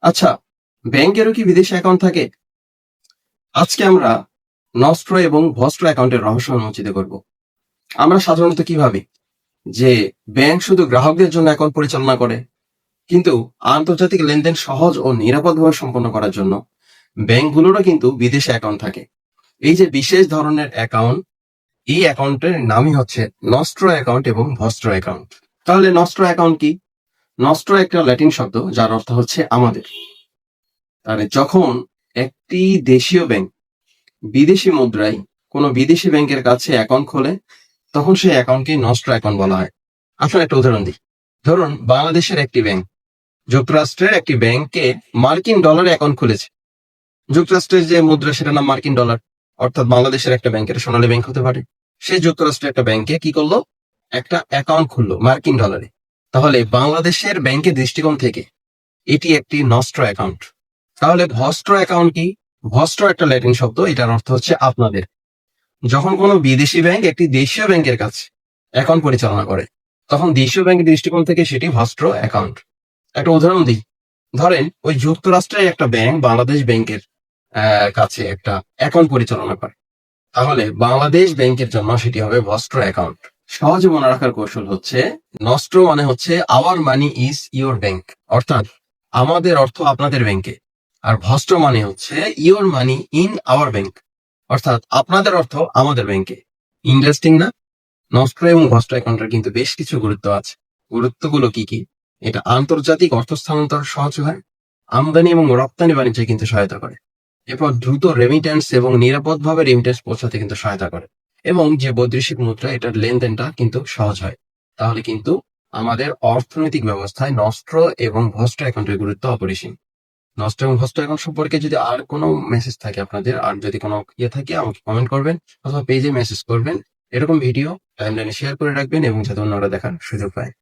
আচ্ছা, ব্যাংকেরও কি বিদেশি অ্যাকাউন্ট থাকে? আজকে আমরা নস্ট্র এবং ভস্ট্র অ্যাকাউন্টের রহস্য উন্মোচিত করব। আমরা সাধারণত কি ভাবি যে ব্যাংক শুধু গ্রাহকদের জন্য অ্যাকাউন্ট পরিচালনা করে, কিন্তু আন্তর্জাতিক লেনদেন সহজ ও নিরাপদভাবে সম্পন্ন করার জন্য ব্যাংকগুলোরও কিন্তু বিদেশি অ্যাকাউন্ট থাকে। এই যে বিশেষ ধরনের অ্যাকাউন্ট, এই অ্যাকাউন্টের নামই হচ্ছে নস্ট্র অ্যাকাউন্ট এবং ভস্ট্র অ্যাকাউন্ট। তাহলে নস্ট্র অ্যাকাউন্ট কি? নস্ট্র একটা ল্যাটিন শব্দ যার অর্থ হচ্ছে আমাদের। তাহলে যখন একটি দেশীয় ব্যাংক বিদেশি মুদ্রায় কোনো বিদেশি ব্যাংকের কাছে অ্যাকাউন্ট খোলে, তখন সেই অ্যাকাউন্টকে নস্ট্র অ্যাকাউন্ট বলা হয়। আসলে একটা উদাহরণ দিই। ধরুন বাংলাদেশের একটি ব্যাংক যুক্তরাষ্ট্রের একটি ব্যাংকে মার্কিন ডলারে অ্যাকাউন্ট খুলেছে। যুক্তরাষ্ট্রের যে মুদ্রা সেটার নাম মার্কিন ডলার, অর্থাৎ বাংলাদেশের একটা ব্যাংকের সোনালী ব্যাংক হতে পারে। সে যুক্তরাষ্ট্রের একটা ব্যাংকে কি করলো, একটা অ্যাকাউন্ট খুললো মার্কিন ডলারে। তাহলে বাংলাদেশের ব্যাংকের দৃষ্টিকোণ থেকে এটি একটি নস্ট্র অ্যাকাউন্ট। তাহলে ভস্ট্র অ্যাকাউন্ট কি? ভস্ট্র একটা ল্যাটিন শব্দ, এটার অর্থ হচ্ছে আপনাদের। যখন কোনো বিদেশি ব্যাংক একটি দেশীয় ব্যাংকের কাছে অ্যাকাউন্ট পরিচালনা করে, তখন দেশীয় ব্যাংকের দৃষ্টিকোণ থেকে সেটি ভস্ট্র অ্যাকাউন্ট। একটা উদাহরণ দিই। ধরেন ওই যুক্তরাষ্ট্রের একটা ব্যাংক বাংলাদেশ ব্যাংকের কাছে একটা অ্যাকাউন্ট পরিচালনা করে, তাহলে বাংলাদেশ ব্যাংকের জন্য সেটি হবে ভস্ট্র অ্যাকাউন্ট। সহজে মনে রাখার কৌশল হচ্ছে, নস্ট্র মানে হচ্ছে hour money is your bank, অর্থাৎ আমাদের অর্থ আপনাদের ব্যাংকে। আর ভস্ট্র মানে হচ্ছে your money in our bank, অর্থাৎ আপনাদের অর্থ আমাদের ব্যাংকে। ইন্টারেস্টিং না? নস্ট্র এবং ভস্ট্র অ্যাকাউন্টের কিন্তু বেশ কিছু গুরুত্ব আছে। গুরুত্বগুলো কি কি? এটা আন্তর্জাতিক অর্থ স্থানান্তর সহজ হয়, আমদানি এবং রপ্তানি বাণিজ্যে কিন্তু সহায়তা করে, এরপর দ্রুত রেমিট্যান্স এবং নিরাপদভাবে রেমিট্যান্স পৌঁছাতে কিন্তু সহায়তা করে, এবং যে বৈদেশিক মুদ্রা এটার লেনদেনটা কিন্তু সহজ হয়। তাহলে কিন্তু আমাদের অর্থনৈতিক ব্যবস্থায় নস্ট্র এবং ভস্ট্র অ্যাকাউন্টের গুরুত্ব অপরিসীম। নষ্ট এবং ভ্রষ্ট অ্যাকাউন্ট সম্পর্কে যদি আর কোনো মেসেজ থাকে আপনাদের, আর যদি কোনো থাকে আমাকে কমেন্ট করবেন অথবা পেজে মেসেজ করবেন। এরকম ভিডিও টাইমলাইনে শেয়ার করে রাখবেন এবং যাতে অন্যরা দেখার সুযোগ পায়।